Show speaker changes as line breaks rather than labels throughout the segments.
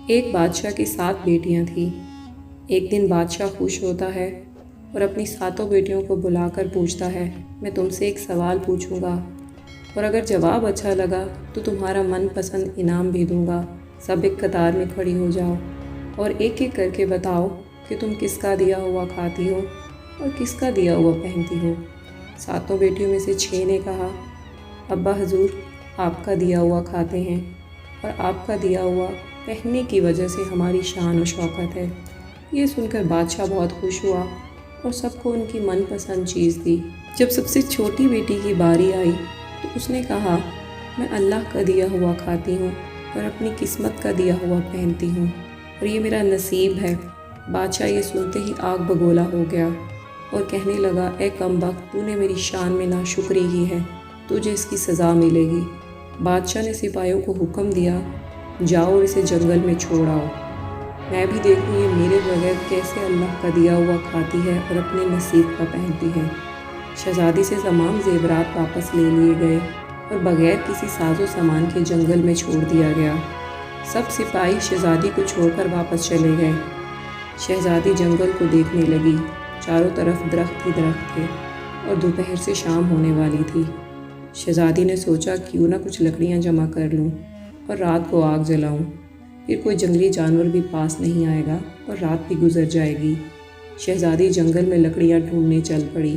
ایک بادشاہ کی 7 بیٹیاں تھیں۔ ایک دن بادشاہ خوش ہوتا ہے اور اپنی 7 بیٹیوں کو بلا کر پوچھتا ہے، میں تم سے ایک سوال پوچھوں گا اور اگر جواب اچھا لگا تو تمہارا من پسند انعام بھی دوں گا۔ سب ایک قطار میں کھڑی ہو جاؤ اور ایک ایک کر کے بتاؤ کہ تم کس کا دیا ہوا کھاتی ہو اور کس کا دیا ہوا پہنتی ہو۔ 7 بیٹیوں میں سے 6 نے کہا، ابا حضور آپ کا دیا ہوا کھاتے ہیں اور آپ کا دیا ہوا پہننے کی وجہ سے ہماری شان و شوکت ہے۔ یہ سن کر بادشاہ بہت خوش ہوا اور سب کو ان کی من پسند چیز دی۔ جب سب سے چھوٹی بیٹی کی باری آئی تو اس نے کہا، میں اللہ کا دیا ہوا کھاتی ہوں اور اپنی قسمت کا دیا ہوا پہنتی ہوں اور یہ میرا نصیب ہے۔ بادشاہ یہ سنتے ہی آگ بگولا ہو گیا اور کہنے لگا، اے کم بخت، تو نے میری شان میں ناشکری کی ہے، تجھے اس کی سزا ملے گی۔ بادشاہ نے سپاہیوں کو حکم دیا، جاؤ اور اسے جنگل میں چھوڑ آؤ، میں بھی دیکھوں یہ میرے بغیر کیسے اللہ کا دیا ہوا کھاتی ہے اور اپنے نصیب کا پہنتی ہے۔ شہزادی سے تمام زیورات واپس لے لیے گئے اور بغیر کسی ساز و سامان کے جنگل میں چھوڑ دیا گیا۔ سب سپاہی شہزادی کو چھوڑ کر واپس چلے گئے۔ شہزادی جنگل کو دیکھنے لگی، چاروں طرف درخت ہی درخت تھے اور دوپہر سے شام ہونے والی تھی۔ شہزادی نے سوچا کیوں نہ کچھ لکڑیاں جمع کر لوں اور رات کو آگ جلاؤں، پھر کوئی جنگلی جانور بھی پاس نہیں آئے گا اور رات بھی گزر جائے گی۔ شہزادی جنگل میں لکڑیاں ڈھونڈنے چل پڑی۔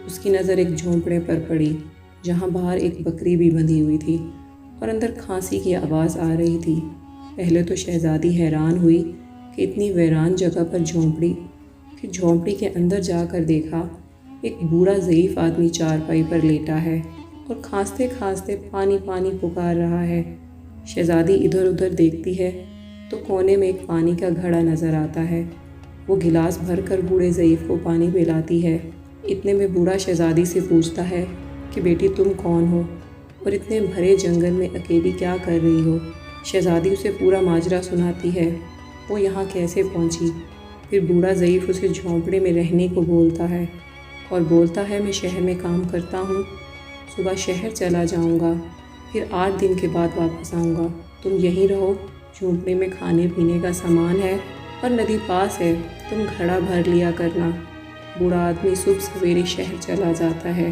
اس کی نظر ایک جھونپڑے پر پڑی جہاں باہر ایک بکری بھی بندھی ہوئی تھی اور اندر کھانسی کی آواز آ رہی تھی۔ پہلے تو شہزادی حیران ہوئی کہ اتنی ویران جگہ پر جھونپڑی، پھر جھونپڑی کے اندر جا کر دیکھا ایک بوڑھا ضعیف آدمی چارپائی پر لیٹا ہے اور کھانستے کھانستے پانی پانی پکار رہا ہے۔ شہزادی ادھر ادھر دیکھتی ہے تو کونے میں ایک پانی کا گھڑا نظر آتا ہے۔ وہ گلاس بھر کر بوڑھے ضعیف کو پانی پلاتی ہے۔ اتنے میں بوڑھا شہزادی سے پوچھتا ہے کہ بیٹی تم کون ہو اور اتنے بھرے جنگل میں اکیلی کیا کر رہی ہو؟ شہزادی اسے پورا ماجرا سناتی ہے، وہ یہاں کیسے پہنچی۔ پھر بوڑھا ضعیف اسے جھونپڑے میں رہنے کو بولتا ہے اور بولتا ہے، میں شہر میں کام کرتا ہوں، صبح شہر چلا جاؤں گا، پھر 8 دن کے بعد واپس آؤں گا، تم یہیں رہو، جھونپڑے میں کھانے پینے کا سامان ہے اور ندی پاس ہے، تم گھڑا بھر لیا کرنا۔ بوڑھا آدمی صبح سویرے شہر چلا جاتا ہے۔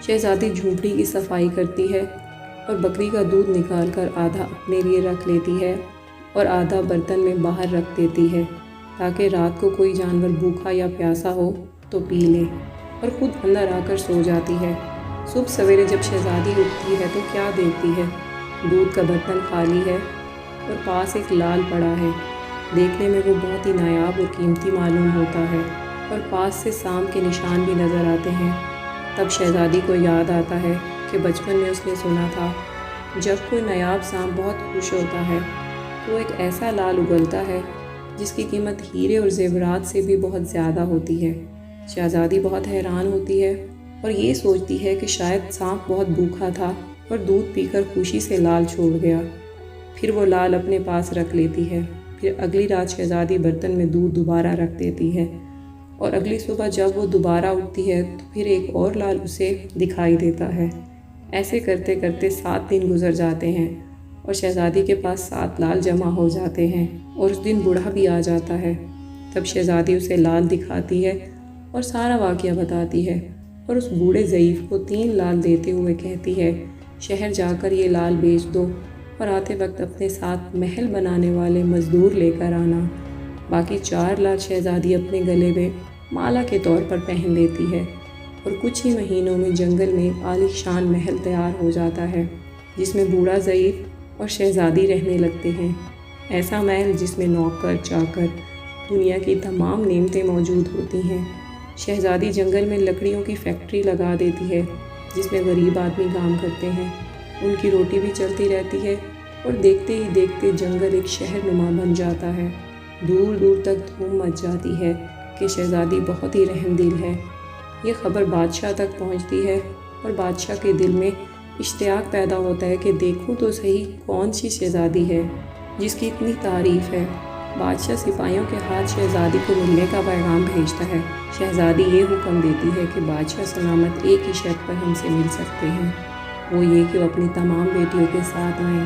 شہزادی جھونپڑی کی صفائی کرتی ہے اور بکری کا دودھ نکال کر آدھا اپنے لیے رکھ لیتی ہے اور آدھا برتن میں باہر رکھ دیتی ہے تاکہ رات کو کوئی جانور بھوکا یا پیاسا ہو تو پی لے، اور خود اندر آ کر سو جاتی ہے۔ صبح سویرے جب شہزادی اٹھتی ہے تو کیا دیکھتی ہے؟ دودھ کا برتن خالی ہے اور پاس ایک لال پڑا ہے۔ دیکھنے میں وہ بہت ہی نایاب اور قیمتی معلوم ہوتا ہے اور پاس سے سانپ کے نشان بھی نظر آتے ہیں۔ تب شہزادی کو یاد آتا ہے کہ بچپن میں اس نے سنا تھا، جب کوئی نایاب سانپ بہت خوش ہوتا ہے تو ایک ایسا لال اگلتا ہے جس کی قیمت ہیرے اور زیورات سے بھی بہت زیادہ ہوتی ہے۔ شہزادی بہت حیران ہوتی ہے اور یہ سوچتی ہے کہ شاید سانپ بہت بھوکا تھا اور دودھ پی کر خوشی سے لال چھوڑ گیا۔ پھر وہ لال اپنے پاس رکھ لیتی ہے۔ پھر اگلی رات شہزادی برتن میں دودھ دوبارہ رکھ دیتی ہے اور اگلی صبح جب وہ دوبارہ اٹھتی ہے تو پھر ایک اور لال اسے دکھائی دیتا ہے۔ ایسے کرتے کرتے 7 دن گزر جاتے ہیں اور شہزادی کے پاس 7 لال جمع ہو جاتے ہیں اور اس دن بوڑھا بھی آ جاتا ہے۔ تب شہزادی اسے لال دکھاتی ہے اور سارا واقعہ بتاتی ہے اور اس بوڑھے ضعیف کو 3 لال دیتے ہوئے کہتی ہے، شہر جا کر یہ لال بیچ دو اور آتے وقت اپنے ساتھ محل بنانے والے مزدور لے کر آنا۔ باقی 4 لال شہزادی اپنے گلے میں مالا کے طور پر پہن لیتی ہے اور کچھ ہی مہینوں میں جنگل میں عالی شان محل تیار ہو جاتا ہے جس میں بوڑھا ضعیف اور شہزادی رہنے لگتے ہیں۔ ایسا محل جس میں نوکر چاکر دنیا کی تمام نعمتیں موجود ہوتی ہیں۔ شہزادی جنگل میں لکڑیوں کی فیکٹری لگا دیتی ہے جس میں غریب آدمی کام کرتے ہیں، ان کی روٹی بھی چلتی رہتی ہے اور دیکھتے ہی دیکھتے جنگل ایک شہر نما بن جاتا ہے۔ دور دور تک دھوم مچ جاتی ہے کہ شہزادی بہت ہی رحم دل ہے۔ یہ خبر بادشاہ تک پہنچتی ہے اور بادشاہ کے دل میں اشتیاق پیدا ہوتا ہے کہ دیکھوں تو صحیح کون سی شہزادی ہے جس کی اتنی تعریف ہے۔ بادشاہ سپاہیوں کے ہاتھ شہزادی کو ملنے کا پیغام بھیجتا ہے۔ شہزادی یہ حکم دیتی ہے کہ بادشاہ سلامت ایک ہی شرط پر ہم سے مل سکتے ہیں، وہ یہ کہ وہ اپنی تمام بیٹیوں کے ساتھ آئیں